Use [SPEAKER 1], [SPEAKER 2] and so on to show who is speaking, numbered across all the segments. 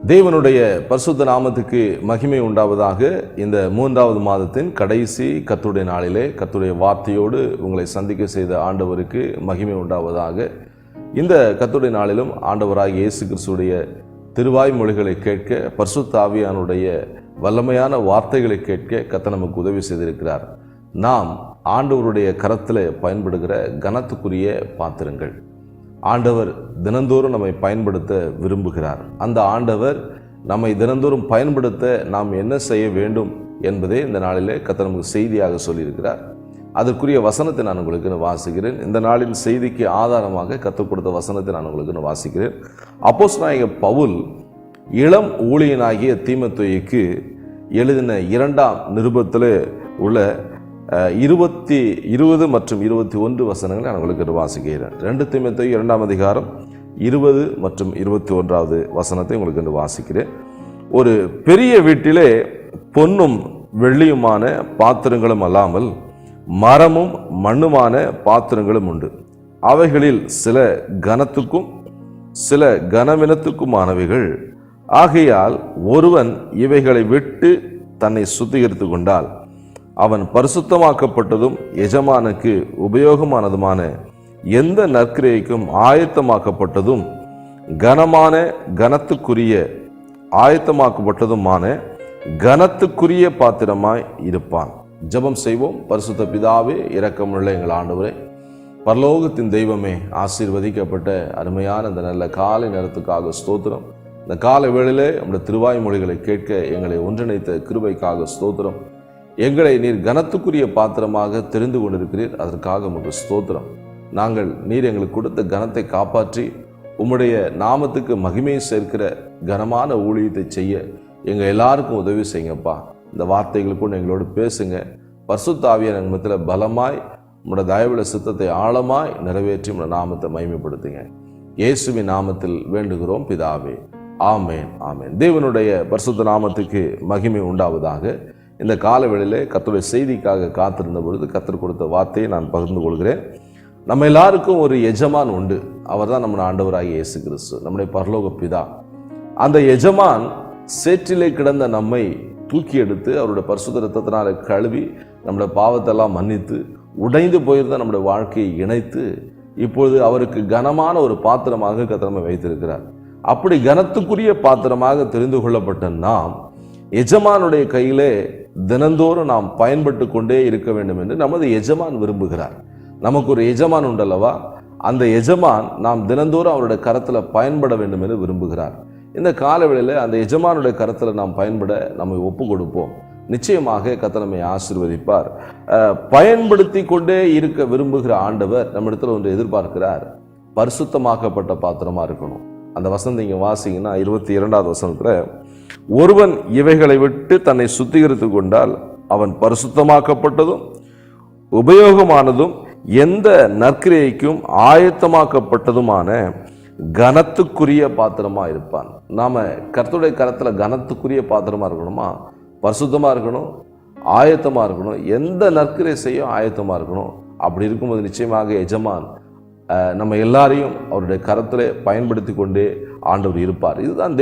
[SPEAKER 1] தேவனுடைய பரிசுத்த நாமத்துக்கு மகிமை உண்டாவதாக. இந்த 3வது மாதத்தின் கடைசி கர்த்தருடைய நாளிலே கர்த்தருடைய வார்த்தையோடு உங்களை சந்திக்க செய்த ஆண்டவருக்கு மகிமை உண்டாவதாக. இந்த கர்த்தருடைய நாளிலும் ஆண்டவராகிய இயேசு கிறிஸ்துடைய திருவாய் மொழிகளை கேட்க, பரிசுத்த ஆவியானுடைய வல்லமையான வார்த்தைகளை கேட்க கர்த்தர் நமக்கு உதவி செய்திருக்கிறார். நாம் ஆண்டவருடைய கரத்தில் பயன்படுகிற கனத்துக்குரிய பாத்திரங்கள். ஆண்டவர் தினந்தோறும் நம்மை பயன்படுத்த விரும்புகிறார். அந்த ஆண்டவர் நம்மை தினந்தோறும் பயன்படுத்த நாம் என்ன செய்ய வேண்டும் என்பதே இந்த நாளிலே கர்த்தர் நமக்கு செய்தியாக சொல்லியிருக்கிறார். அதற்குரிய வசனத்தை நான் உங்களுக்கு வாசிக்கிறேன். இந்த நாளின் செய்திக்கு ஆதாரமாக கர்த்தர் கொடுத்த வசனத்தை நான் உங்களுக்கு வாசிக்கிறேன். அப்போஸ்தலனாகிய பவுல் இளம் ஊழியனாகிய தீமோத்தேயுக்கு எழுதின 2ஆம் நிருபத்தில் உள்ள 20 மற்றும் 21 வசனங்களை நான் உங்களுக்கு வாசிக்கிறேன். 2 தீமோத்தேயு 2ஆம் அதிகாரம் 20 மற்றும் 21வது வசனத்தை உங்களுக்கு வாசிக்கிறேன். ஒரு பெரிய வீட்டிலே பொன்னும் வெள்ளியுமான பாத்திரங்களும் அல்லாமல் மரமும் மண்ணுமான பாத்திரங்களும் உண்டு. அவைகளில் சில கனத்துக்கும் சில கனவினத்துக்குமானவைகள். ஆகையால் ஒருவன் இவைகளை விட்டு தன்னை சுத்திகரித்து கொண்டால் அவன் பரிசுத்தமாக்கப்பட்டதும் எஜமானுக்கு உபயோகமானதுமான எந்த நற்கிரியைக்கும் ஆயத்தமாக்கப்பட்டதும் ஆயத்தமாக்கப்பட்டதுமான கனத்துக்குரிய பாத்திரமாய் இருப்பான். ஜெபம் செய்வோம். பரிசுத்த பிதாவே, இரக்கமுள்ள எங்கள் ஆண்டவரே, பரலோகத்தின் தெய்வமே, ஆசீர்வதிக்கப்பட்ட அருமையான இந்த நல்ல காலை நேரத்துக்காக ஸ்தோத்திரம். இந்த காலை வேளையிலே நம்முடைய திருவாய் மொழிகளை கேட்க எங்களை ஒன்றிணைத்த கிருபைக்காக ஸ்தோத்திரம். எங்களை நீர் கனத்துக்குரிய பாத்திரமாக தெரிந்து கொண்டிருக்கிறீர், அதற்காக உமக்கு ஸ்தோத்திரம். நீர் எங்களுக்கு கொடுத்த கனத்தை காப்பாற்றி உம்முடைய நாமத்துக்கு மகிமையை சேர்க்கிற கனமான ஊழியத்தை செய்ய எங்கள் எல்லாருக்கும் உதவி செய்யுங்கப்பா. இந்த வார்த்தைகளுக்கும் எங்களோடு பேசுங்க. பரிசுத்த ஆவியான மத்தியில் பலமாய் உம்முடைய தயவுள்ள சித்தத்தை ஆழமாய் நிறைவேற்றி உம்முடைய நாமத்தை மகிமைப்படுத்துங்க. இயேசுவின் நாமத்தில் வேண்டுகிறோம் பிதாவே, ஆமேன், ஆமேன். தேவனுடைய பரிசுத்த நாமத்துக்கு மகிமை உண்டாவதாக. இந்த காலவேளையிலே கர்த்தருடைய செய்திக்காக காத்திருந்த பொழுது கர்த்தர் கொடுத்த வார்த்தையை நான் பகிர்ந்து கொள்கிறேன். நம்ம எல்லாருக்கும் ஒரு எஜமான் உண்டு. அவர் தான் நம்ம ஆண்டவராகிய இயேசு கிறிஸ்து, நம்முடைய பரலோக பிதா. அந்த எஜமான் சேற்றிலே கிடந்த நம்மை தூக்கி எடுத்து அவருடைய பரிசுத்த இரத்தத்தினால கழுவி நம்முடைய பாவத்தெல்லாம் மன்னித்து உடைந்து போயிருந்த நம்முடைய வாழ்க்கையை இணைத்து இப்பொழுது அவருக்கு கனமான ஒரு பாத்திரமாக கர்த்தர் நம்மை வைத்திருக்கிறார். அப்படி கனத்துக்குரிய பாத்திரமாக தெரிந்து கொள்ளப்பட்ட நாம் எஜமானுடைய கையிலே தினந்தோறும் நாம் பயன்பட்டு கொண்டே இருக்க வேண்டும் என்று நமது எஜமான் விரும்புகிறார். நமக்கு ஒரு எஜமான் உண்டல்லவா, அந்த எஜமான் நாம் தினந்தோறும் அவருடைய கரத்தில் பயன்பட வேண்டும் என்று விரும்புகிறார். இந்த காலவேளையில் அந்த எஜமானுடைய கரத்தில் நாம் பயன்பட நம்மை ஒப்பு கொடுப்போம். நிச்சயமாக கர்த்தர் நம்மை ஆசீர்வதிப்பார். பயன்படுத்தி கொண்டே இருக்க விரும்புகிற ஆண்டவர் நம்மிடத்தில் ஒன்று எதிர்பார்க்கிறார். பரிசுத்தமாக்கப்பட்ட பாத்திரமா இருக்கணும். அந்த வசனத்தை இங்கே வாசிங்கன்னா 22வது வசனத்தில், ஒருவன் இவைகளை விட்டு தன்னை சுத்திகரித்து கொண்டால் அவன் பரிசுத்தமாக்கப்பட்டதும் உபயோகமானதும் எந்த நற்கிரியைக்கும் ஆயத்தமாக்கப்பட்டதுமான கனத்துக்குரிய பாத்திரமா இருப்பான். நாம கர்த்தருடைய கரத்துல கனத்துக்குரிய பாத்திரமா இருக்கணுமா, பரிசுத்தமா இருக்கணும், ஆயத்தமா இருக்கணும், எந்த நற்கிரியை செய்ய ஆயத்தமா இருக்கணும். அப்படி இருக்கும்போது நிச்சயமாக எஜமான் நம்ம எல்லாரையும் அவருடைய கரத்திலே பயன்படுத்தி கொண்டே ஆண்டவர் இருப்பார். இதுதான்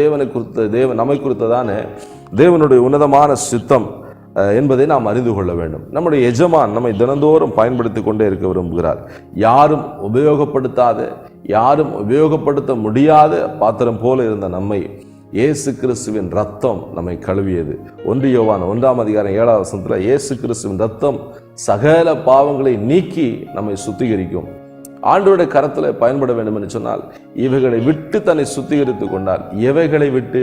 [SPEAKER 1] நம்மை குறித்ததான தேவனுடைய உன்னதமான சித்தம் என்பதை நாம் அறிந்து கொள்ள வேண்டும். நம்முடைய எஜமான் நம்மை தினந்தோறும் பயன்படுத்தி கொண்டே இருக்க விரும்புகிறார். யாரும் உபயோகப்படுத்த முடியாத பாத்திரம் போல இருந்த நம்மை இயேசு கிறிஸ்துவின் ரத்தம் நம்மை கழுவியது. 1 யோவான் 1ஆம் அதிகாரம் 7வது வசனத்தில், இயேசு கிறிஸ்துவின் ரத்தம் சகல பாவங்களை நீக்கி நம்மை சுத்திகரிக்கும். ஆண்டவருடைய கரத்தில் பயன்பட வேண்டும் என்று சொன்னால் இவைகளை விட்டு தன்னை சுத்திகரித்து கொண்டால், எவைகளை விட்டு,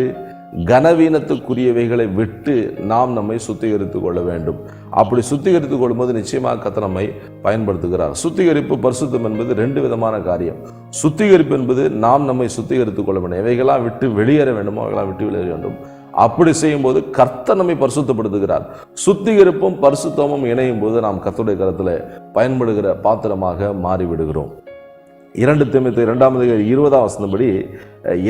[SPEAKER 1] கனவீனத்துக்குரியவைகளை விட்டு நாம் நம்மை சுத்திகரித்து கொள்ள வேண்டும். அப்படி சுத்திகரித்து கொள்ளும்போது நிச்சயமாக கர்த்தர் நம்மை பயன்படுத்துகிறார். சுத்திகரிப்பு, பரிசுத்தம் என்பது 2 விதமான காரியம். சுத்திகரிப்பு என்பது நாம் நம்மை சுத்திகரித்துக் கொள்ள வேண்டும். எவைகளாம் விட்டு வெளியேற வேண்டுமோ அவைகளாம் விட்டு வெளியேற வேண்டும். அப்படி செய்யும் போது கர்த்தர் நம்மை பரிசுத்தப்படுத்துகிறார். சுத்திகரிப்பும் பரிசுத்தமும் இணையும் போது நாம் கர்த்தருடைய கரத்தில் பயன்படுகிற பாத்திரமாக மாறிவிடுகிறோம். 2 தீமோத்தேயு 2ஆம் அதிகாரம் 20ஆம் வசனப்படி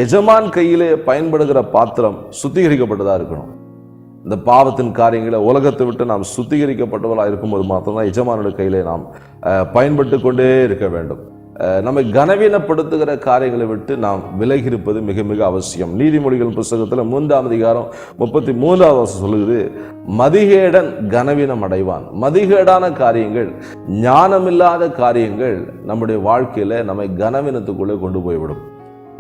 [SPEAKER 1] எஜமான் கையிலே பயன்படுகிற பாத்திரம் சுத்திகரிக்கப்பட்டதாக இருக்கணும். இந்த பாவத்தின் காரியங்களை உலகத்தை விட்டு நாம் சுத்திகரிக்கப்பட்டவர்களாக இருக்கும்போது மாத்திரம்தான் எஜமானுடைய கையிலே நாம் பயன்பட்டு கொண்டே இருக்க வேண்டும். நம்மை கனவீனப்படுத்துகிற காரியங்களை விட்டு நாம் விலகி இருப்பது மிக மிக அவசியம். நீதிமொழிகள் புஸ்தகத்தில் 3ஆம் அதிகாரம் 33வது வசனம் சொல்லுது, மதிகேடன் கனவீனம் அடைவான். மதிகேடான காரியங்கள், ஞானமில்லாத காரியங்கள் நம்முடைய வாழ்க்கையில நம்மை கனவீனத்துக்குள்ளே கொண்டு போய்விடும்.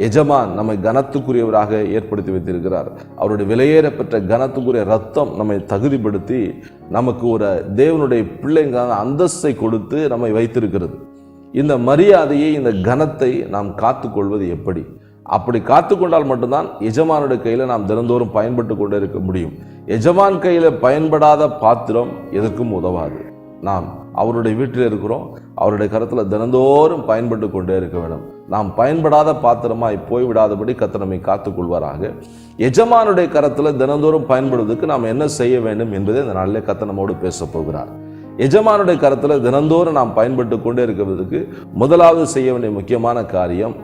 [SPEAKER 1] எஜமான் நம்மை கனத்துக்குரியவராக ஏற்படுத்தி வைத்திருக்கிறார். அவருடைய விலையேறப்பெற்ற கனத்துக்குரிய ரத்தம் நம்மை தகுதிப்படுத்தி நமக்கு ஒரு தேவனுடைய பிள்ளைங்க அந்தஸ்தை கொடுத்து நம்மை வைத்திருக்கிறது. இந்த மரியாதையை, இந்த கனத்தை நாம் காத்துக்கொள்வது எப்படி? அப்படி காத்துக்கொண்டால் மட்டும்தான் எஜமானுடைய கையில் நாம் தினந்தோறும் பயன்பட்டு கொண்டே இருக்க முடியும். எஜமான் கையில் பயன்படாத பாத்திரம் எதற்கும் உதவாது. நாம் அவருடைய வீட்டில் இருக்கிறோம், அவருடைய கரத்தில் தினந்தோறும் பயன்பட்டு கொண்டே இருக்க வேண்டும். நாம் பயன்படாத பாத்திரமாய் போய்விடாதபடி கர்த்தர் நம்மை காத்துக்கொள்வாராக. எஜமானுடைய கரத்தில் தினந்தோறும் பயன்படுவதற்கு நாம் என்ன செய்ய வேண்டும் என்பதை இந்த நாளிலே கர்த்தர் நம்மோடு பேச போகிறார். எஜமானுடைய கரத்தில் தினந்தோறும் நாம் பயன்பட்டு கொண்டே இருக்கிறதுக்கு முதலாவது செய்ய வேண்டிய முக்கியமான காரியம்,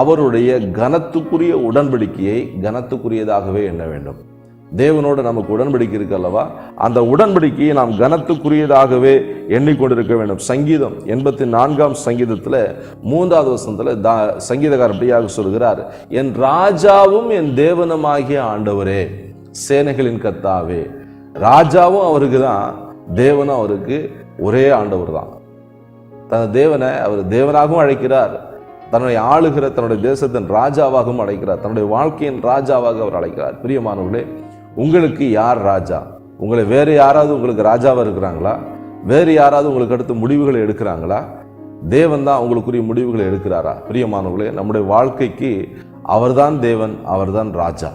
[SPEAKER 1] அவருடைய கனத்துக்குரிய உடன்படிக்கையை கனத்துக்குரியதாகவே எண்ண வேண்டும். தேவனோடு நமக்கு உடன்படிக்கை இருக்கு அல்லவா, அந்த உடன்படிக்கையை நாம் கனத்துக்குரியதாகவே எண்ணிக்கொண்டிருக்க வேண்டும். சங்கீதம் 84ஆம் சங்கீதத்தில் 3வது வசனத்தில் சங்கீதக்காரர் அப்படியாக சொல்கிறார், என் ராஜாவும் என் தேவனுமாகிய ஆண்டவரே, சேனைகளின் கர்த்தாவே. ராஜாவும் அவருக்கு தான், தேவனும் அவருக்கு ஒரே ஆண்டவர் தான். தன் தேவனை அவர் தேவனாகவும் அழைக்கிறார், தன்னுடைய ஆளுகிற தன்னுடைய தேசத்தின் ராஜாவாகவும் அழைக்கிறார், தன்னுடைய வாழ்க்கையின் ராஜாவாக அவர் அழைக்கிறார். பிரியமானவர்களே, உங்களுக்கு யார் ராஜா? உங்களை வேறு யாராவது உங்களுக்கு ராஜாவாக இருக்கிறாங்களா? வேறு யாராவது உங்களுக்கு அடுத்து முடிவுகளை எடுக்கிறாங்களா? தேவன் தான் உங்களுக்குரிய முடிவுகளை எடுக்கிறாரா? பிரியமானவர்களே, நம்முடைய வாழ்க்கைக்கு அவர்தான் தேவன், அவர்தான் ராஜா.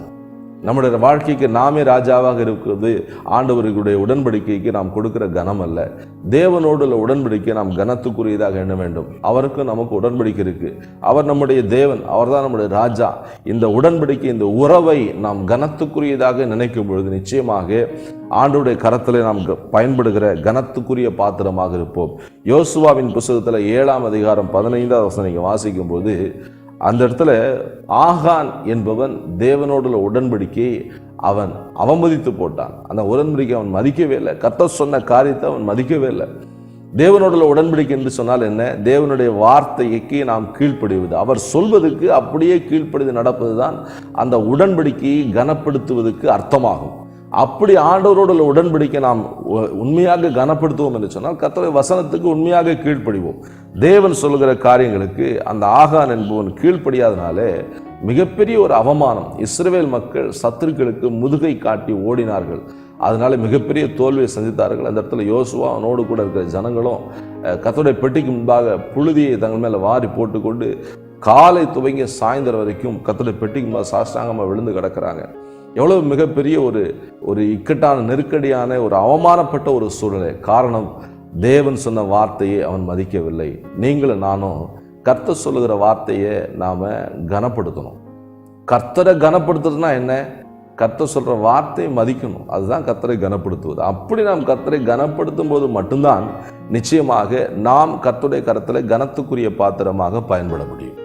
[SPEAKER 1] நம்முடைய வாழ்க்கைக்கு நாமே ராஜாவாக இருக்கிறது ஆண்டவர்களுடைய உடன்படிக்கைக்கு நாம் கொடுக்கிற கனம் அல்ல. தேவனோடு உள்ள உடன்படிக்கை நாம் கனத்துக்குரியதாக எண்ண வேண்டும். அவருக்கு நமக்கு உடன்படிக்கை இருக்கு. அவர் நம்முடைய தேவன், அவர்தான் நம்முடைய ராஜா. இந்த உடன்படிக்கை, இந்த உறவை நாம் கனத்துக்குரியதாக நினைக்கும் பொழுது நிச்சயமாக ஆண்டவருடைய கரத்தில் நாம் பயன்படுகிற கனத்துக்குரிய பாத்திரமாக இருப்போம். யோசுவாவின் புத்தகத்தில் 7ஆம் அதிகாரம் 15வது வசனம் நீங்க வாசிக்கும் போது அந்த இடத்துல ஆகான் என்பவன் தேவனோடு உடன்படிக்கையை அவன் அவமதித்து போட்டான். அந்த உடன்படிக்கை அவன் மதிக்கவே இல்லை. கர்த்தர் சொன்ன காரியத்தை அவன் மதிக்கவே இல்லை. தேவனோட உடன்படிக்கை என்று சொன்னால் என்ன? தேவனுடைய வார்த்தைக்கு நாம் கீழ்ப்படிவது, அவர் சொல்வதற்கு அப்படியே கீழ்ப்படிந்து நடப்பது தான் அந்த உடன்படிக்கையை கனப்படுத்துவதற்கு அர்த்தமாகும். அப்படி ஆண்டவரோட உடன்படிக்கை நாம் உண்மையாக கனப்படுத்துவோம் என்று சொன்னால் கர்த்தருடைய வசனத்துக்கு உண்மையாக கீழ்ப்படிவோம். தேவன் சொல்லுகிற காரியங்களுக்கு அந்த ஆகான் என்பவன் கீழ்ப்படியாதனாலே மிகப்பெரிய ஒரு அவமானம். இஸ்ரவேல் மக்கள் சத்துருக்களுக்கு முதுகை காட்டி ஓடினார்கள். அதனால மிகப்பெரிய தோல்வியை சந்தித்தார்கள். அந்த இடத்துல யோசுவா அவனோடு கூட இருக்கிற ஜனங்களும் கர்த்தருடைய பெட்டிக்கு முன்பாக புழுதியை தங்கள் மேலே வாரி போட்டுக்கொண்டு காலை துவங்கி சாயந்தரம் வரைக்கும் கர்த்தருடைய பெட்டிக்கு முன்பாக சாஷ்டாங்கமாக விழுந்து கிடக்கிறாங்க. எவ்வளவு மிகப்பெரிய ஒரு இக்கட்டான, நெருக்கடியான, ஒரு அவமானப்பட்ட ஒரு சூழ்நிலை. காரணம், தேவன் சொன்ன வார்த்தையை அவன் மதிக்கவில்லை. நீங்களும் நானும் கர்த்தர் சொல்லுகிற வார்த்தையை நாம கனப்படுத்தணும். கர்த்தரை கனப்படுத்துறதுனா என்ன? கர்த்தர் சொல்ற வார்த்தையை மதிக்கணும். அதுதான் கர்த்தரை கனப்படுத்துவது. அப்படி நாம் கர்த்தரை கனப்படுத்தும் போது மட்டும்தான் நிச்சயமாக நாம் கர்த்தருடைய கரத்தில் கனத்துக்குரிய பாத்திரமாக பயன்பட முடியும்.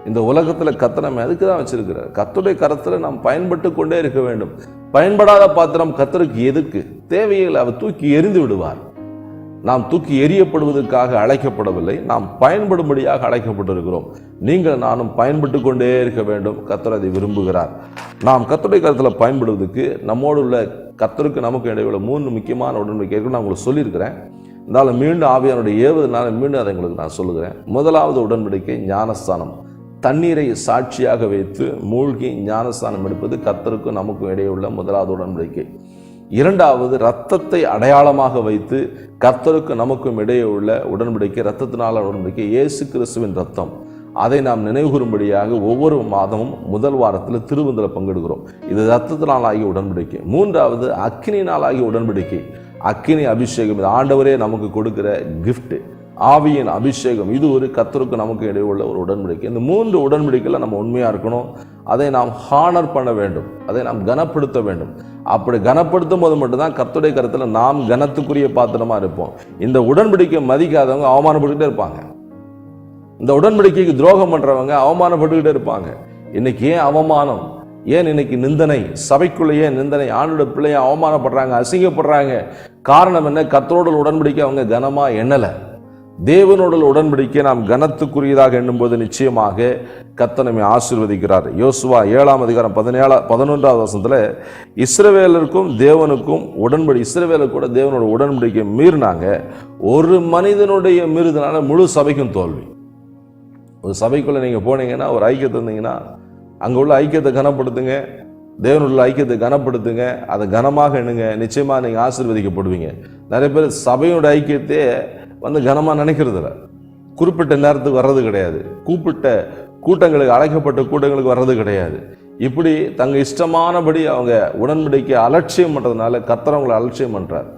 [SPEAKER 1] இந்த உலகத்தில் கர்த்தர் நம்ம அதுக்கு தான் வச்சிருக்கிறார். கர்த்தருடைய கரத்தில் நாம் பயன்பட்டு கொண்டே இருக்க வேண்டும். பயன்படாத பாத்திரம் கர்த்தருக்கு எதுக்கு? தேவையில்லை, அவர் தூக்கி எறிந்து விடுவார். நாம் தூக்கி எறியப்படுவதற்காக அழைக்கப்படவில்லை, நாம் பயன்படும்படியாக அழைக்கப்பட்டிருக்கிறோம். நீங்கள் நானும் பயன்பட்டு கொண்டே இருக்க வேண்டும். கர்த்தர் அதை விரும்புகிறார். நாம் கர்த்தருடைய கரத்தில் பயன்படுவதற்கு நம்மோடு உள்ள கர்த்தருக்கு நமக்கு இடையில 3 முக்கியமான உடன்படிக்கை நான் உங்களுக்கு சொல்லியிருக்கிறேன். இருந்தாலும் மீண்டும் ஆவியானுடைய ஏவுதனால மீண்டும் அதை உங்களுக்கு நான் சொல்லுகிறேன். முதலாவது உடன்படிக்கை ஞானஸ்தானம். தண்ணீரை சாட்சியாக வைத்து மூழ்கி ஞானஸ்தானம் எடுப்பது கர்த்தருக்கும் நமக்கும் இடையே உள்ள முதலாவது உடன்படிக்கை. இரண்டாவது, இரத்தத்தை அடையாளமாக வைத்து கர்த்தருக்கு நமக்கும் இடையே உள்ள உடன்படிக்கை, இரத்தத்தினால உடன்படிக்கை, இயேசு கிறிஸ்துவின் இரத்தம். அதை நாம் நினைவுகூறும்படியாக ஒவ்வொரு மாதமும் முதல் வாரத்தில் திருவிருந்தில் பங்கெடுக்கிறோம். இது இரத்தத்தினால் ஆகிய உடன்படிக்கை. மூன்றாவது, அக்கினியினால் ஆகிய உடன்படிக்கை. அக்கினி அபிஷேகம், இது ஆண்டவரே நமக்கு கொடுக்கிற கிஃப்ட். ஆவியின் அபிஷேகம், இது ஒரு கர்த்தருக்கு நமக்கு இடையே உள்ள ஒரு உடன்படிக்கை. இந்த 3 உடன்படிக்கையில் நம்ம உண்மையாக இருக்கணும். அதை நாம் ஹானர் பண்ண வேண்டும், அதை நாம் கனப்படுத்த வேண்டும். அப்படி கனப்படுத்தும் போது மட்டும்தான் கர்த்தருடைய கரத்தில் நாம் கனத்துக்குரிய பாத்திரமா இருப்போம். இந்த உடன்படிக்கை மதிக்காதவங்க அவமானப்பட்டுக்கிட்டே இருப்பாங்க. இந்த உடன்படிக்கைக்கு துரோகம் பண்றவங்க அவமானப்பட்டுக்கிட்டே இருப்பாங்க. இன்னைக்கு ஏன் அவமானம்? ஏன் இன்னைக்கு நிந்தனை? சபைக்குள்ளேயே நிந்தனை. ஆண்டோட பிள்ளைய அவமானப்படுறாங்க, அசிங்கப்படுறாங்க. காரணம் என்ன? கர்த்தரோட உடன்படிக்கை அவங்க கனமா எண்ணலை. தேவனோட உடன்படிக்கை நாம் கனத்துக்குரியதாக எண்ணும்போது நிச்சயமாக கர்த்தர் நம்மை ஆசீர்வதிக்கிறார். யோசுவா 7ஆம் அதிகாரம் 11வது வசனத்தில் இஸ்ரவேலருக்கும் தேவனுக்கும் இஸ்ரவேலர் கூட தேவனோட உடன்படிக்கை மீறினாங்க. ஒரு மனிதனுடைய மீறுதனால முழு சபைக்கும் தோல்வி. ஒரு சபைக்குள்ள நீங்க போனீங்கன்னா, ஒரு ஐக்கியத்தை இருந்தீங்கன்னா, அங்க உள்ள ஐக்கியத்தை கனப்படுத்துங்க, தேவனுள்ள ஐக்கியத்தை கனப்படுத்துங்க, அதை கனமாக எண்ணுங்க, நிச்சயமா நீங்க ஆசீர்வதிக்கப்படுவீங்க. நிறைய பேர் சபையோட ஐக்கியத்தை கனமா நினைக்கிறது இல்லை. குறிப்பிட்ட நேரத்துக்கு வர்றது கிடையாது, கூப்பிட்ட கூட்டங்களுக்கு அழைக்கப்பட்ட கூட்டங்களுக்கு வர்றது கிடையாது. இப்படி தங்க இஷ்டமானபடி அவங்க உடன்படிக்கை அலட்சியம் பண்றதுனால கர்த்தர் அவங்களை அலட்சியம் பண்றார்.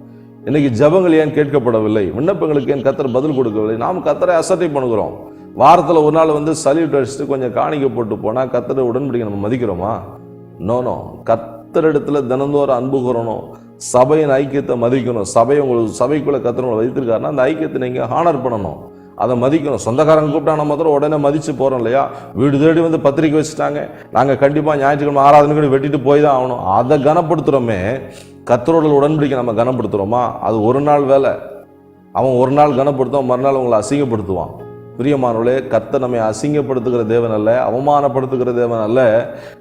[SPEAKER 1] இன்னைக்கு ஜெபங்கள் ஏன் கேட்கப்படவில்லை, விண்ணப்பங்களுக்கு ஏன் கர்த்தர் பதில் கொடுக்கவில்லை? நாம் கர்த்தரை அசட்டை பண்ணுகிறோம். வாரத்தில் ஒரு நாள் சல்யூட் அடிச்சுட்டு கொஞ்சம் காணிக்க போட்டு போனா கர்த்தரை உடன்படிக்கை நம்ம மதிக்கிறோமா? நோ. கர்த்தரிடத்துல தினந்தோறும் அன்பு கூறணும், சபையின் ஐக்கியத்தை மதிக்கணும். சபைக்குள்ள கர்த்தர் வைத்திருக்காருன்னா அந்த ஐக்கியத்தை நீங்க ஹானர் பண்ணணும், அதை மதிக்கணும். சொந்தக்காரங்க கூப்பிட்டா நம்ம உடனே மதிச்சு போறோம் இல்லையா? வீடு தேடி பத்திரிக்கை வச்சுட்டாங்க, நாங்க கண்டிப்பா ஞாயிற்றுக்கிழமை ஆராதனை வெட்டிட்டு போய் தான் ஆகணும், அதை கனப்படுத்துறோமே. கர்த்தரோட உடன்படிக்கை நம்ம கனப்படுத்துறோமா? அது ஒரு நாள் வேலை. அவன் ஒரு நாள் கனப்படுத்துவான், மறுநாள் உங்களை அசிங்கப்படுத்துவான். பிரியமானவர்களே, கர்த்தர் நம்மை அசிங்கப்படுத்துகிற தேவன் அல்ல, அவமானப்படுத்துகிற தேவன் அல்ல.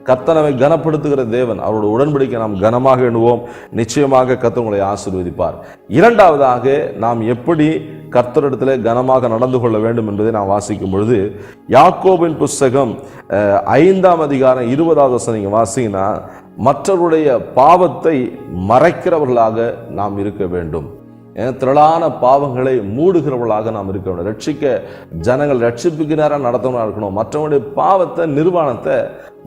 [SPEAKER 1] கர்த்தர் நம்மை கனப்படுத்துகிற தேவன். அவரோட உடன்படிக்கை நாம் கனமாக எண்ணுவோம், நிச்சயமாக கர்த்தர் உங்களை ஆசீர்வதிப்பார். இரண்டாவதாக, நாம் எப்படி கர்த்தரிடத்திலே கனமாக நடந்து கொள்ள வேண்டும் என்பதை நாம் வாசிக்கும் பொழுது, யாக்கோபின் புஸ்தகம் 5ஆம் அதிகாரம் 20வது வசனம் நீங்க வாசிங்கன்னா, மற்றவருடைய பாவத்தை மறைக்கிறவர்களாக நாம் இருக்க வேண்டும். திரளான பாவங்களை மூடுகிறவர்களாக நாம் இருக்க வேண்டும். ரட்சிக்க ஜனங்கள் ரட்சிப்புக்கு நேரம் நடத்தவனா இருக்கணும். மற்றவங்களுடைய பாவத்தை நிர்வாணத்தை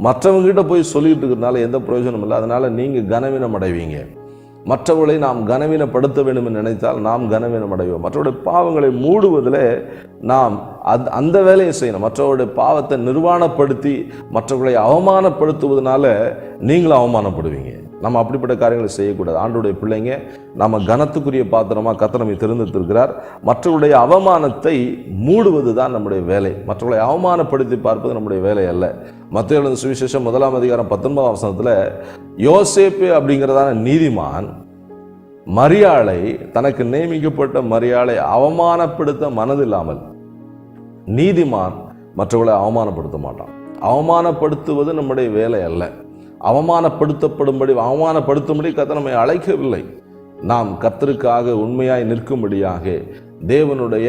[SPEAKER 1] மற்றவங்க கிட்ட போய் சொல்லிட்டு இருக்கிறதுனால எந்த பிரயோஜனம் இல்லை. அதனால நீங்க கனவீனம் அடைவீங்க. மற்றவர்களை நாம் கனவீனப்படுத்த வேண்டும் என்று நினைத்தால் நாம் கனவீனம் அடைவோம். மற்றவருடைய பாவங்களை மூடுவதில் நாம் அந்த வேலையை செய்யணும். மற்றவருடைய பாவத்தை நிர்வாணப்படுத்தி மற்றவர்களை அவமானப்படுத்துவதனால நீங்களும் அவமானப்படுவீங்க. நம்ம அப்படிப்பட்ட காரியங்களை செய்யக்கூடாது. ஆண்டவருடைய பிள்ளைங்க, நம்ம கனத்துக்குரிய பாத்திரமா கர்த்தர் நம்மை தெரிந்தெடுத்திருக்கிறார். மற்றவருடைய அவமானத்தை மூடுவது தான் நம்முடைய வேலை. மற்றவர்களை அவமானப்படுத்தி பார்ப்பது நம்முடைய வேலை அல்ல. மத்தேயு எழுதின சுவிசேஷம் 1ஆம் அதிகாரம் 19ஆம் வசனத்தில் யோசேப்பு அப்படிங்கிறதான நீதிமான் மரியாளை, தனக்கு நியமிக்கப்பட்ட மரியாளை அவமானப்படுத்த மனதில்லாமல், நீதிமான் மற்றவர்களை அவமானப்படுத்த மாட்டான். அவமானப்படுத்துவது நம்முடைய வேலை அல்ல. அவமானப்படுத்தும்படி கர்த்தர் நம்மை அழைக்கவில்லை. நாம் கர்த்தருக்காக உண்மையாய் நிற்கும்படியாக, தேவனுடைய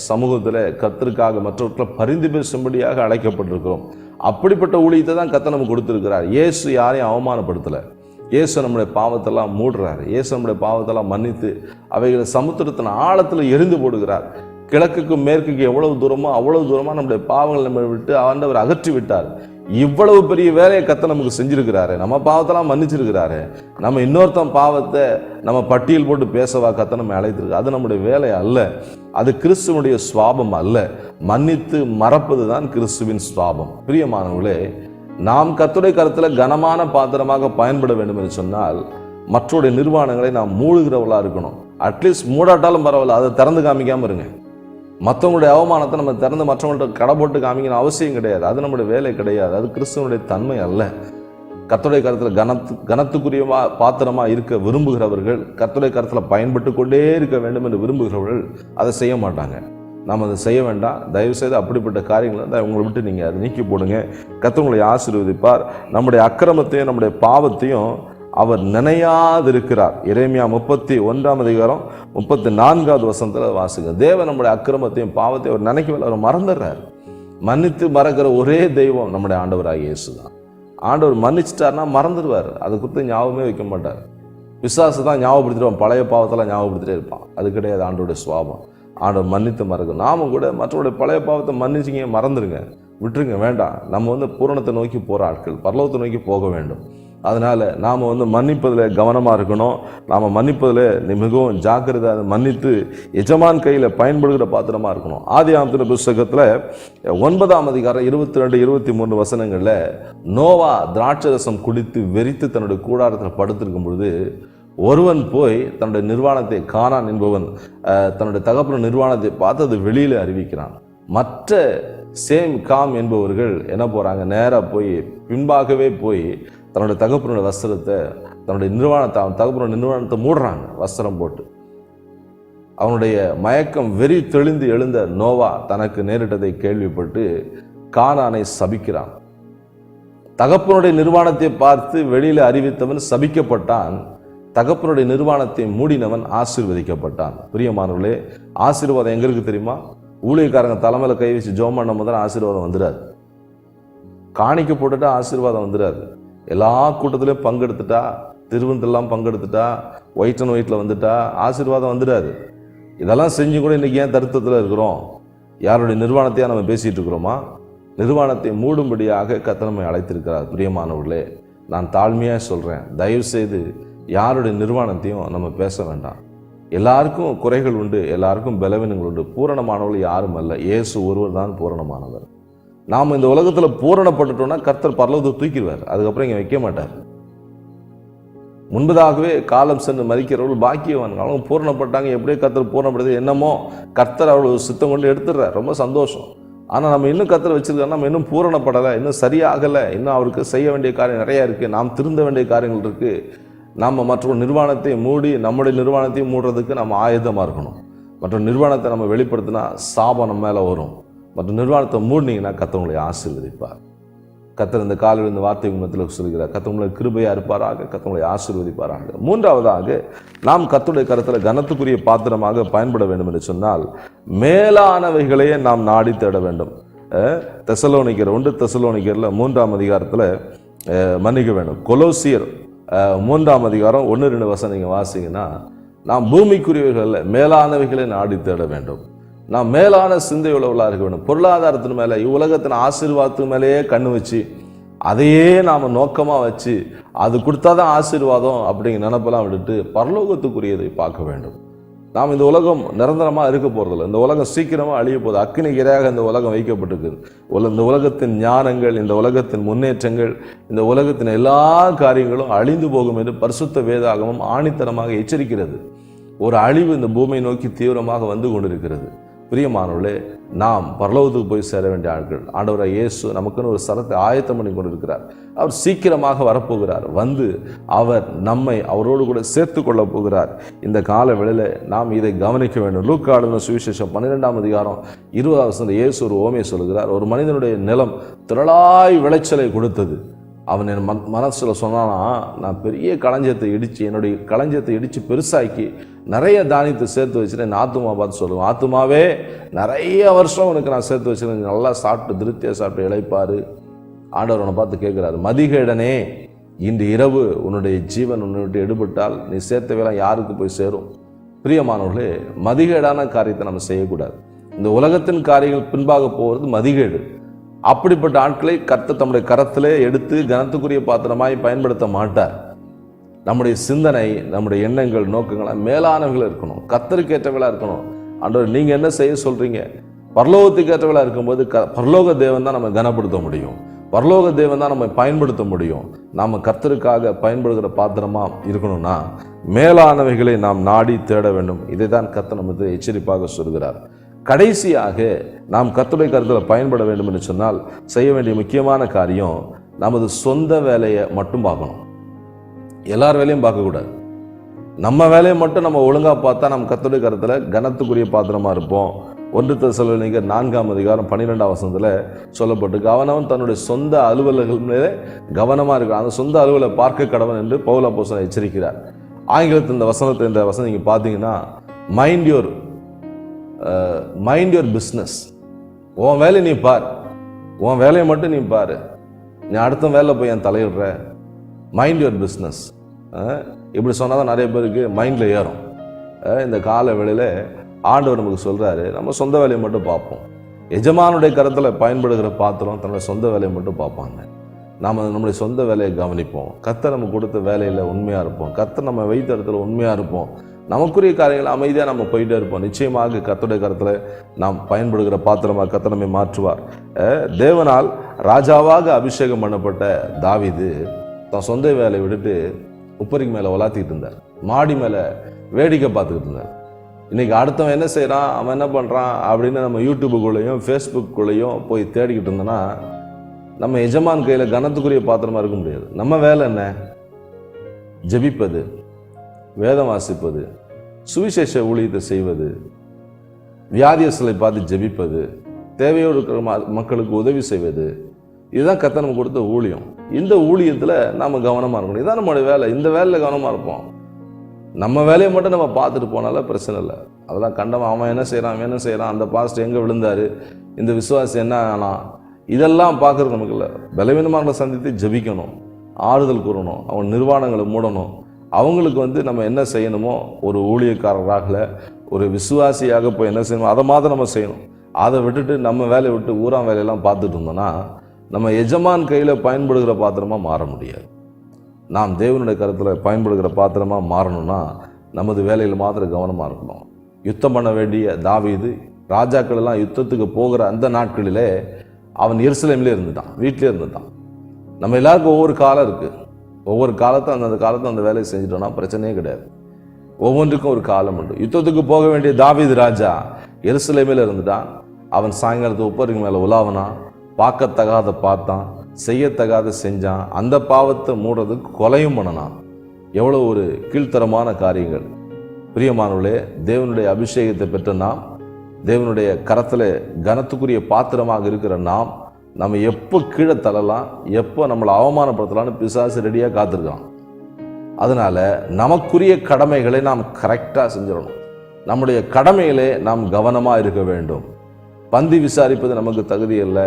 [SPEAKER 1] சமூகத்தில் கர்த்தருக்காக மற்றவர்களை பரிந்து பேசும்படியாக அழைக்கப்பட்டிருக்கிறோம். அப்படிப்பட்ட ஊழியத்தை தான் கர்த்தர் நமக்கு கொடுத்திருக்கிறார். இயேசு யாரையும் அவமானப்படுத்தலை. இயேசு நம்முடைய பாவத்தெல்லாம் மூடுறார். இயேசு நம்முடைய பாவத்தெல்லாம் மன்னித்து அவைகளை சமுத்திரத்தின் ஆழத்தில் எரிந்து போடுகிறார். கிழக்குக்கும் மேற்குக்கு எவ்வளவு தூரமோ அவ்வளவு தூரமா நம்முடைய பாவங்களை நம்ம விட்டு ஆண்டவர் அகற்றி விட்டார். இவ்வளவு பெரிய வேலையை கர்த்தர் நமக்கு செஞ்சிருக்கிறாரு. நம்ம பாவத்தெல்லாம் மன்னிச்சிருக்கிறாரு. நம்ம இன்னொருத்தன் பாவத்தை நம்ம பட்டியல் போட்டு பேசவா கர்த்தர் நம்ம அழைத்திருக்கு? அது நம்முடைய வேலை அல்ல. அது கிறிஸ்துவனுடைய சுவாபம் அல்ல. மன்னித்து மறப்பது தான் கிறிஸ்துவின் சுவாபம். பிரியமானவர்களே, நாம் கர்த்தருடைய கருத்தில் கனமான பாத்திரமாக பயன்பட வேண்டும் என்று சொன்னால் மற்றவருடைய நிர்வாணங்களை நாம் மூடுகிறவர்களா இருக்கணும். அட்லீஸ்ட் மூடாட்டாலும் பரவாயில்ல, அதை திறந்து காமிக்காம இருங்க. மற்றவங்களுடைய அவமானத்தை நம்ம திறந்து மற்றவங்கள்ட்ட கடை போட்டு காமிக்கணும் அவசியம் கிடையாது. அது நம்முடைய வேலை கிடையாது. அது கிறிஸ்துவனுடைய தன்மை அல்ல. கர்த்தருடைய கருத்தில் கனத்துக்குரிய பாத்திரமா இருக்க விரும்புகிறவர்கள், கர்த்தருடைய கருத்தில் பயன்பட்டு கொண்டே இருக்க வேண்டும் என்று விரும்புகிறவர்கள் அதை செய்ய மாட்டாங்க. நாம் அதை செய்ய வேண்டாம். தயவுசெய்து அப்படிப்பட்ட காரியங்களை உங்களை விட்டு நீங்கள் அதை நீக்கி போடுங்க. கர்த்தர் உங்களை ஆசீர்வதிப்பார். நம்முடைய அக்கிரமத்தையும் நம்முடைய பாவத்தையும் அவர் நினையாதிருக்கிறார். எரேமியா 31ஆம் அதிகாரம் 34வது வசனத்தில் வாசிங்க. தேவன் நம்முடைய அக்கிரமத்தையும் பாவத்தையும் அவர் நினைக்கவில்லை, அவர் மறந்துடுறார். மன்னித்து மறக்கிற ஒரே தெய்வம் நம்முடைய ஆண்டவராகிய இயேசு தான். ஆண்டவர் மன்னிச்சிட்டார்னா மறந்துடுவார். அதை குறித்து ஞாபகமே வைக்க மாட்டார். பிசாசு தான் ஞாபகப்படுத்திடுவான், பழைய பாவத்தெல்லாம் ஞாபகப்படுத்திட்டே இருப்பான். அது கிடையாது ஆண்டவருடைய சுவாபம். ஆண்டவர் மன்னித்து மறக்கும். நாமும் கூட மற்றவருடைய பழைய பாவத்தை மன்னிச்சிங்க, மறந்துடுங்க, விட்டுருங்க, வேண்டாம். நம்ம பூரணத்தை நோக்கி போகிற ஆட்கள், பரலோகத்தை நோக்கி போக வேண்டும். அதனால் நாம் மன்னிப்பதில் கவனமாக இருக்கணும். நாம் மன்னிப்பதில் மிகவும் ஜாக்கிரதை, மன்னித்து எஜமான் கையில் பயன்படுகிற பாத்திரமாக இருக்கணும். ஆதியாகமத்தின் புஸ்தகத்தில் 9ஆம் அதிகாரம் 22-23 வசனங்களில் நோவா திராட்சரசம் குடித்து வெறித்து தன்னுடைய கூடாரத்தில் படுத்திருக்கும் பொழுது ஒருவன் போய் தன்னுடைய நிர்வாணத்தை, கானான் என்பவன் தன்னுடைய தகப்பன நிர்வாணத்தை பார்த்து அது வெளியில் அறிவிக்கிறான். மற்ற சேம் காம் என்பவர்கள் என்ன போகிறாங்க, நேராக போய் பின்பாகவே போய் தன்னுடைய தகப்பனுடைய வஸ்திரத்தை, தன்னுடைய நிர்வாணத்தை, அவன் தகப்பனுடைய நிர்வாணத்தை மூடுறாங்க வஸ்திரம் போட்டு. அவனுடைய மயக்கம் வெறி தெளிந்து எழுந்த நோவா தனக்கு நேரிட்டதை கேள்விப்பட்டு கானானை சபிக்கிறான். தகப்பனுடைய நிர்வாணத்தை பார்த்து வெளியில அறிவித்தவன் சபிக்கப்பட்டான், தகப்பனுடைய நிர்வாணத்தை மூடினவன் ஆசீர்வதிக்கப்பட்டான். பிரியமானவர்களே, ஆசீர்வாதம் எங்க இருக்கு தெரியுமா? ஊழியக்காரங்க தலைமையில கை வச்சு ஜெபம் பண்ணும் போது ஆசீர்வாதம் வந்துடாது. காணிக்க போட்டுட்டா ஆசீர்வாதம் வந்துடாது. எல்லா கூட்டத்திலையும் பங்கெடுத்துட்டா, திருவிழெல்லாம் பங்கெடுத்துட்டா, ஒயிட் அண்ட் ஒயிட்ல வந்துட்டா ஆசீர்வாதம் வந்துடாது. இதெல்லாம் செஞ்சு கூட இன்னைக்கு ஏன் தருத்தத்தில் இருக்கிறோம்? யாருடைய நிர்வாணத்தையா நம்ம பேசிட்டு இருக்கிறோமா? நிர்வாணத்தை மூடும்படியாக கர்த்தர் நம்மை அழைத்திருக்கிறார். பிரியமானவர்களே, நான் தாழ்மையாக சொல்கிறேன், தயவு செய்து யாருடைய நிர்வாணத்தையும் நம்ம பேச வேண்டாம். எல்லாருக்கும் குறைகள் உண்டு, எல்லாருக்கும் பலவீனங்கள் உண்டு. பூரணமானவர்கள் யாரும் அல்ல, இயேசு ஒருவர் தான் பூரணமானவர். நாம் இந்த உலகத்தில் பூரணப்பட்டுட்டோம்னா கர்த்தர் பரலோகத்தை தூக்கிடுவார், அதுக்கப்புறம் இங்கே வைக்க மாட்டார். முன்பதாகவே காலம் சென்று மதிக்கிறவர்கள் பாக்கியவான்கள், அவங்க பூரணப்பட்டாங்க. எப்படியே கர்த்தர் பூரணப்படுது என்னமோ கர்த்தர் அவர்கள் சித்தம் கொண்டு எடுத்துடுறார், ரொம்ப சந்தோஷம். ஆனால் நம்ம இன்னும் கர்த்தர் வச்சிருக்கோம், நம்ம இன்னும் பூரணப்படலை, இன்னும் சரியாகலை, இன்னும் அவருக்கு செய்ய வேண்டிய காரியம் நிறையா இருக்குது, நாம் திருந்த வேண்டிய காரியங்கள் இருக்குது. நாம் மற்றொரு நிர்வாணத்தை மூடி நம்முடைய நிர்வாணத்தையும் மூடுறதுக்கு நம்ம ஆயுதமாக இருக்கணும். மற்ற நிர்வாணத்தை நம்ம வெளிப்படுத்தினா சாபம் நம்ம மேலே வரும். மற்ற நிர்வாணத்தை மூடினீங்கன்னா கர்த்தர் உங்களை ஆசீர்வதிப்பார். கர்த்தர் இந்த காலையில் இந்த வார்த்தை மத்தியில் சொல்கிறார், கர்த்தர் உங்களை கிருபையாக இருப்பாராக, கர்த்தர் உங்களை ஆசீர்வதிப்பாராக. மூன்றாவதாக, நாம் கர்த்தருடைய கரத்தில் கனத்துக்குரிய பாத்திரமாக பயன்பட வேண்டும் என்று சொன்னால் மேலானவைகளையே நாம் நாடி தேட வேண்டும். தெசலோனிக்கர் 1 தெசலோனிக்கரில் 3ஆம் அதிகாரத்தில் மன்னிக்க வேண்டும், கொலோசியர் 3ஆம் அதிகாரம் 1-2 வசனம் நீங்கள் வாசிங்கன்னா, நாம் பூமிக்குரியவைகளில் மேலானவைகளை நாடி தேட வேண்டும். நாம் மேலான சிந்தை உள்ளவர்களாக இருக்க வேண்டும். பொருளாதாரத்தின் மேலே, இவ்வுலகத்தின் ஆசீர்வாதத்துக்கு மேலேயே கண்ணு வச்சு அதையே நாம் நோக்கமாக வச்சு அது கொடுத்தாதான் ஆசீர்வாதம் அப்படிங்கிற நினைப்பெல்லாம் விட்டுட்டு பரலோகத்துக்குரியதை பார்க்க வேண்டும். நாம் இந்த உலகம் நிரந்தரமாக இருக்க போகிறதில்ல, இந்த உலகம் சீக்கிரமாக அழிய போகுது. அக்கினிக்கு இரையாக இந்த உலகம் வைக்கப்பட்டிருக்குது. இந்த உலகத்தின் ஞானங்கள், இந்த உலகத்தின் முன்னேற்றங்கள், இந்த உலகத்தின் எல்லா காரியங்களும் அழிந்து போகும் என்று பரிசுத்த வேதாகமம் ஆணித்தனமாக எச்சரிக்கிறது. ஒரு அழிவு இந்த பூமியை நோக்கி தீவிரமாக வந்து கொண்டிருக்கிறது. பிரியமானவர்களே, நாம் பரலோகத்துக்கு போய் சேர வேண்டிய ஆட்கள். ஆண்டவராகிய இயேசு நமக்குன்னு ஒரு ஸ்தலத்தை ஆயத்தம் பண்ணி கொண்டிருக்கிறார். அவர் சீக்கிரமாக வரப்போகிறார். வந்து அவர் நம்மை அவரோடு கூட சேர்த்து கொள்ள போகிறார். இந்த கால வேளையில நாம் இதை கவனிக்க வேண்டும். லூக்கா எழுதின சுவிசேஷம் 12ஆம் அதிகாரம் 20ஆம் வசனத்தில் இயேசு ஒரு ஓமையை சொல்கிறார். ஒரு மனிதனுடைய நிலம் திரளாய் விளைச்சலை கொடுத்தது. அவன் என் மனசில் சொன்னானா, நான் பெரிய களஞ்சியத்தை இடித்து, என்னுடைய களஞ்சியத்தை இடித்து பெருசாக்கி நிறைய தானியத்தை சேர்த்து வச்சுருக்கேன். என் ஆத்துமா பார்த்து சொல்லுவேன், ஆத்துமாவே நிறைய வருஷம் உனக்கு நான் சேர்த்து வச்சுருக்கேன், நல்லா சாப்பிட்டு திருப்தியாக சாப்பிட்டு இழைப்பார். ஆண்டவர் அவனை பார்த்து கேட்குறாரு, மதிகேடனே, இன்று இரவு உன்னுடைய ஜீவன் உன்னை விட்டு எடுபட்டால் நீ சேர்த்தவையெல்லாம் யாருக்கு போய் சேரும்? பிரியமானவர்களே, மதிகேடான காரியத்தை நம்ம செய்யக்கூடாது. இந்த உலகத்தின் காரியங்கள் பின்பாக போகிறது மதிகேடு. அப்படிப்பட்ட ஆட்களை கர்த்தர் தம்முடைய கரத்திலே எடுத்து கனத்துக்குரிய பாத்திரமாய் பயன்படுத்த மாட்டார். நம்முடைய சிந்தனை, நம்முடைய எண்ணங்கள், நோக்கங்கள் மேலானவர்களாக இருக்கணும், கர்த்தருக்கு ஏற்றவர்களாக இருக்கணும். ஆண்டவர் நீங்க என்ன செய்ய சொல்றீங்க? பரலோகத்துக்கு ஏற்றவர்களாக இருக்கும்போது பரலோக தேவன் தான் நம்ம கனப்படுத்த முடியும், பரலோக தேவன் தான் நம்ம பயன்படுத்த முடியும். நாம் கர்த்தருக்காக பயன்படுகிற பாத்திரமா இருக்கணும்னா மேலானவைகளை நாம் நாடி தேட வேண்டும். இதை தான் கர்த்தர் நமக்கு எச்சரிப்பாக சொல்கிறார். கடைசியாக, நாம் கர்த்தருடைய கருத்தில் பயன்பட வேண்டும் என்று சொன்னால் செய்ய வேண்டிய முக்கியமான காரியம், நமது சொந்த வேலையை மட்டும் பார்க்கணும். எல்லார் வேலையும் பார்க்கக்கூடாது. நம்ம வேலையை மட்டும் நம்ம ஒழுங்காக பார்த்தா நம்ம கர்த்தருடைய கருத்தில் கனத்துக்குரிய பாத்திரமா இருப்போம். 1 தெசலோனிக்கர் 4ஆம் அதிகாரம் 12ஆம் வசனத்தில் சொல்லப்பட்டிருக்கு, அவனவன் தன்னுடைய சொந்த அலுவலர்கள் மேலே கவனமாக இருக்கிறான், அந்த சொந்த அலுவலை பார்க்க கடவன் என்று பவுல் அப்போஸ்தலன் எச்சரிக்கிறார். ஆங்கிலத்தில் இந்த வசனம் நீங்கள் பார்த்தீங்கன்னா, மைண்ட் யுவர் பிஸ்னஸ். உன் வேலையை நீ பார், உன் வேலையை மட்டும் நீ பாரு, நீ அடுத்த வேலை போய் என் தலையிடுற. Mind your business. இப்படி சொன்னால் தான் நிறைய பேருக்கு மைண்டில் ஏறும். இந்த கால வேளையில் ஆண்டவர் நமக்கு சொல்கிறாரு, நம்ம சொந்த வேலையை மட்டும் பார்ப்போம். எஜமானுடைய கரத்தில் பயன்படுகிற பாத்திரம் தன்னுடைய சொந்த வேலையை மட்டும் பார்ப்பாங்க. நாம் நம்முடைய சொந்த வேலையை கவனிப்போம். கர்த்தர் நம்ம கொடுத்த வேலையில் உண்மையாக இருப்போம். கர்த்தர் நம்ம வைத்த இடத்துல உண்மையாக இருப்போம். நமக்குரிய காரியங்கள் அமைதியாக நம்ம போயிட்டே இருப்போம். நிச்சயமாக கர்த்தருடைய கருத்தில் நாம் பயன்படுகிற பாத்திரமாக கர்த்தர் நம்மை மாற்றுவார். தேவனால் ராஜாவாக அபிஷேகம் பண்ணப்பட்ட தாவீது தன் சொந்த வேலையை விட்டுட்டு உப்பரிக்கு மேலே உலாத்திக்கிட்டு இருந்தார், மாடி மேலே வேடிக்கை பார்த்துக்கிட்டு இருந்தார். இன்றைக்கி அடுத்தவன் என்ன செய்கிறான், அவன் என்ன பண்ணுறான் அப்படின்னு நம்ம யூடியூபுக்குள்ளேயும் ஃபேஸ்புக்குள்ளேயும் போய் தேடிக்கிட்டு இருந்தோன்னா நம்ம எஜமான் கையில் கனத்துக்குரிய பாத்திரமாக இருக்க முடியாது. நம்ம வேலை என்ன? ஜெபிப்பது, வேதம் வாசிப்பது, சுவிசேஷ ஊழியத்தை செய்வது, வியாதியஸ்தலை பார்த்து ஜெபிப்பது, தேவையோடு இருக்கிற மக்களுக்கு உதவி செய்வது, இதுதான் கர்த்தர் நமக்கு கொடுத்த ஊழியம். இந்த ஊழியத்தில் நாம் கவனமாக இருக்கணும். இதுதான் நம்மளுடைய வேலை. இந்த வேலையில் கவனமாக இருப்போம். நம்ம வேலையை மட்டும் நம்ம பார்த்துட்டு போனால பிரச்சனை இல்லை. அதெல்லாம் கண்டவன் அவன் என்ன செய்கிறான், அந்த பாஸ்ட் எங்கே விழுந்தார், இந்த விசுவாசி என்ன ஆனால், இதெல்லாம் பார்க்குறது நமக்கு இல்லை. பலவீனமான சந்தித்து ஜெபிக்கணும், ஆறுதல் கூறணும், அவன் நிர்வாணங்களை மூடணும். அவங்களுக்கு நம்ம என்ன செய்யணுமோ, ஒரு ஊழியக்காரராக ஒரு விசுவாசியாக போய் என்ன செய்யணுமோ அதை மாதிரி நம்ம செய்யணும். அதை விட்டுட்டு நம்ம வேலையை விட்டு ஊராம் வேலையெல்லாம் பார்த்துட்டு இருந்தோம்னா நம்ம எஜமான் கையில் பயன்படுகிற பாத்திரமாக மாற முடியாது. நாம் தேவனுடைய கருத்தில் பயன்படுகிற பாத்திரமாக மாறணும்னா நமது வேலையில் மாத்திரம் கவனமாக இருக்கணும். யுத்தம் பண்ண வேண்டிய தாவீது, ராஜாக்கள் எல்லாம் யுத்தத்துக்கு போகிற அந்த நாட்களிலே அவன் எருசலேமிலே இருந்துட்டான், வீட்டிலே இருந்துட்டான். நம்ம எல்லாருக்கும் ஒவ்வொரு காலம் இருக்குது. ஒவ்வொரு காலத்தை அந்த காலத்தை அந்த வேலையை செஞ்சுட்டோம்னா பிரச்சனையே கிடையாது. ஒவ்வொன்றுக்கும் ஒரு காலம் உண்டு. யுத்தத்துக்கு போக வேண்டிய தாவீது ராஜா எருசலேமில் இருந்துட்டான். அவன் சாயங்காலத்து உப்பருக்கு மேலே உலாவனான், பார்க்கத்தகாத பார்த்தான், செய்யத்தகாத செஞ்சான், அந்த பாவத்தை மூடுறதுக்கு கொலையும் பண்ணனான். எவ்வளோ ஒரு கீழ்த்தரமான காரியங்கள். பிரியமானவர்களே, தேவனுடைய அபிஷேகத்தை பெற்ற நாம், தேவனுடைய கரத்தில் கனத்துக்குரிய பாத்திரமாக இருக்கிற நாம், நம்ம எப்போ கீழே தள்ளலாம், எப்போ நம்மளை அவமானப்படுத்தலான்னு பிசாசு ரெடியாக காத்திருக்கலாம். அதனால் நமக்குரிய கடமைகளை நாம் கரெக்டாக செஞ்சிடணும். நம்முடைய கடமையிலே நாம் கவனமாக இருக்க வேண்டும். பந்தி விசாரிப்பது நமக்கு தகுதி இல்லை.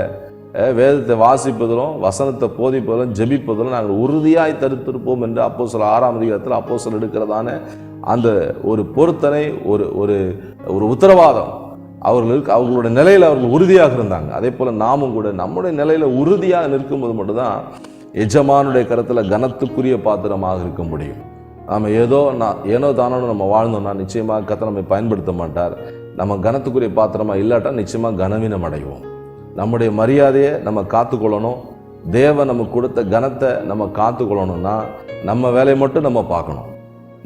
[SPEAKER 1] வேதத்தை வாசிப்பதிலும் வசனத்தை போதிப்பதிலும் ஜெபிப்பதிலும் நாங்கள் உறுதியாய் தடுத்திருப்போம் என்று அப்போஸ்தலர் 6ஆம் அதிகாரத்தில் அப்போஸ்தலர் எடுக்கிறதான அந்த ஒரு பொருத்தனை, ஒரு ஒரு ஒரு உத்தரவாதம் அவர்களுடைய நிலையில் அவர்கள் உறுதியாக இருந்தாங்க. அதே போல் நாமும் கூட நம்முடைய நிலையில் உறுதியாக நிற்கும்போது மட்டும்தான் எஜமானுடைய கரத்தில் கனத்துக்குரிய பாத்திரமாக இருக்க முடியும். நம்ம ஏனோ தானோ நம்ம வாழ்ந்தோம்னா நிச்சயமாக கர்த்தர் நம்மை பயன்படுத்த மாட்டார். நம்ம கனத்துக்குரிய பாத்திரமாக இல்லாட்டா நிச்சயமாக கனவீனம் அடைவோம். நம்முடைய மரியாதையை நம்ம காத்துக்கொள்ளணும். தேவன் நமக்கு கொடுத்த கனத்தை நம்ம காத்துக்கொள்ளணும்னா நம்ம வேலையை மட்டும் நம்ம பார்க்கணும்.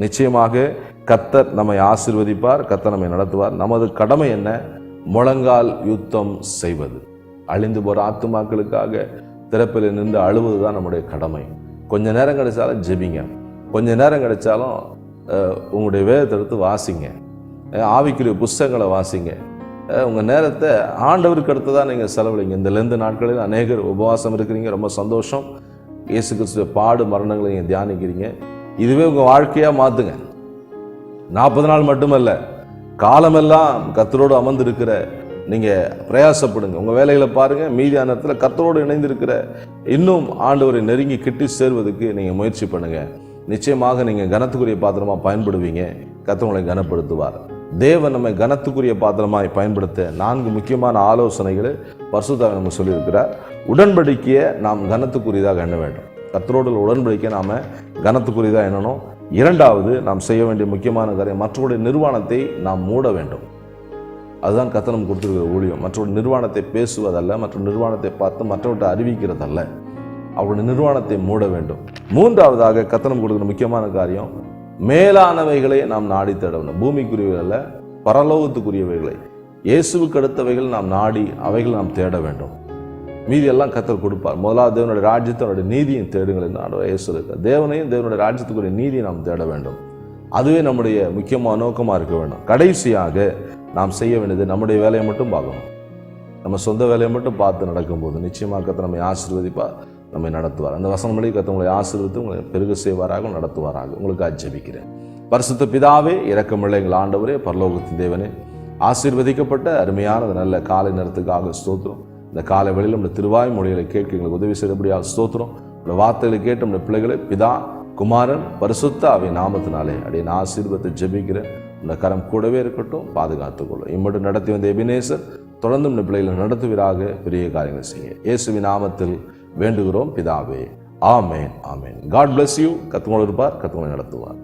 [SPEAKER 1] நிச்சயமாக கர்த்தர் நம்மை ஆசீர்வதிப்பார், கர்த்தர் நம்மை நடத்துவார். நமது கடமை என்ன? முழங்கால் யுத்தம் செய்வது. அழிந்து போகிற ஆத்துமாக்களுக்காக திறப்பில் நின்று அழுவது தான் நம்முடைய கடமை. கொஞ்ச நேரம் கிடைச்சாலும் ஜெபிங்க, கொஞ்ச நேரம் கிடைச்சாலும் உங்களுடைய வேதத்தை எடுத்து வாசிங்க, ஆவிக்குரிய புஸ்தகங்களை வாசிங்க. உங்கள் நேரத்தை ஆண்டவருக்கு அடுத்து தான் நீங்கள் செலவழிங்க. இந்த லெந்து நாட்களில் அநேகர் உபவாசம் இருக்கிறீங்க, ரொம்ப சந்தோஷம். இயேசு கிறிஸ்துவ பாடு மரணங்களை நீங்கள் தியானிக்கிறீங்க. இதுவே உங்கள் வாழ்க்கையாக மாற்றுங்க. 40 நாள் மட்டுமல்ல, காலமெல்லாம் கர்த்தரோடு அமர்ந்திருக்கிற நீங்கள் பிரயாசப்படுங்க. உங்கள் வேலைகளை பாருங்கள். மீதியான நேரத்தில் கர்த்தரோடு இணைந்திருக்கிற இன்னும் ஆண்டவரை நெருங்கி கிட்டி சேர்வதற்கு நீங்கள் முயற்சி பண்ணுங்கள். நிச்சயமாக நீங்கள் கனத்துக்குரிய பாத்திரமாக பயன்படுவீங்க. கர்த்தர் உங்களை கனப்படுத்துவார். தேவன் நம்மை கனத்துக்குரிய பாத்திரமாய் பயன்படுத்த 4 முக்கியமான ஆலோசனைகளை பரிசுத்தாவியானவர் நமக்கு சொல்லியிருக்கிறார். உடன்படிக்கையை நாம் கனத்துக்குரியதாக எண்ண வேண்டும். கர்த்தரோடு உடன்படிக்கை நாம் கனத்துக்குரியதாக எண்ணணும். 2வது நாம் செய்ய வேண்டிய முக்கியமான காரியம், மற்றவருடைய நிர்வாணத்தை நாம் மூட வேண்டும். அதுதான் கர்த்தர் நமக்கு கொடுத்துருக்கிற ஊழியம். மற்றவருடைய நிர்வாணத்தை பேசுவதல்ல, மற்ற நிர்வாணத்தை பார்த்து மற்றவர்கிட்ட அறிவிக்கிறதல்ல, அவருடைய நிர்வாணத்தை மூட வேண்டும். 3வதாக கர்த்தர் நமக்கு கொடுக்குற முக்கியமான காரியம், மேலானவைகளை நாம் நாடி தேடணும். பூமிக்குரியவைகள் அல்ல, பரலோகத்துக்குரியவைகளை, இயேசுவுக்கு அடுத்தவைகள் நாம் நாடி அவைகள் நாம் தேட வேண்டும். மீதி எல்லாம் கர்த்தர் கொடுப்பார். முதலாவது தேவனுடைய ராஜ்யத்தினுடைய நீதியும் தேடுங்கள் என்று ஆண்டவர் இயேசு இருக்கார். தேவனையும் தேவனுடைய ராஜ்யத்துக்குரிய நீதியை நாம் தேட வேண்டும். அதுவே நம்முடைய முக்கியமான நோக்கமாக இருக்க வேண்டும். கடைசியாக நாம் செய்ய வேண்டியது, நம்முடைய வேலையை மட்டும் பார்க்கணும். நம்ம சொந்த வேலையை மட்டும் பார்த்து நடக்கும்போது நிச்சயமாக கர்த்தர் நம்மை ஆசீர்வதிப்பார், நம்மை நடத்துவார். அந்த வசனப்படி கர்த்தர் உங்களை ஆசீர்வதித்து உங்களை பெருக செய்வாராக, நடத்துவாராக. உங்களுக்கு ஜெபிக்கிறேன். பரிசுத்த பிதாவே, இரக்கமுள்ள எங்கள் ஆண்டவரே, பரலோகத்தின் தேவனே, ஆசீர்வதிக்கப்பட்ட அருமையான நல்ல காலை நேரத்துக்காக ஸ்தோத்திரம். இந்த காலை வேளையில் நம்முடைய திருவாய் மொழிகளை கேட்க எங்களுக்கு உதவி செய்யபடியாக ஸ்தோத்திரம். இந்த வார்த்தைகளை கேட்டு நம்முடைய பிள்ளைகளை பிதா, குமாரன், பரிசுத்த ஆவியின் நாமத்தினாலே அடியேன் ஆசீர்வதித்து ஜெபிக்கிறேன். இந்த கரம் கூடவே இருக்கட்டும், பாதுகாத்துக்கொள்ளும். இம்மட்டும் நடத்தி வந்த எபினேசர் தொடர்ந்து நம்முடைய பிள்ளைகளை நடத்துவீராக, பெரிய காரியங்கள் செய்ய இயேசுவின் நாமத்தில் வேண்டுகிறோம் பிதாவே. ஆமேன், ஆமேன். God bless you. கர்த்தர் இருப்பார், கர்த்தர் நடத்துவார்.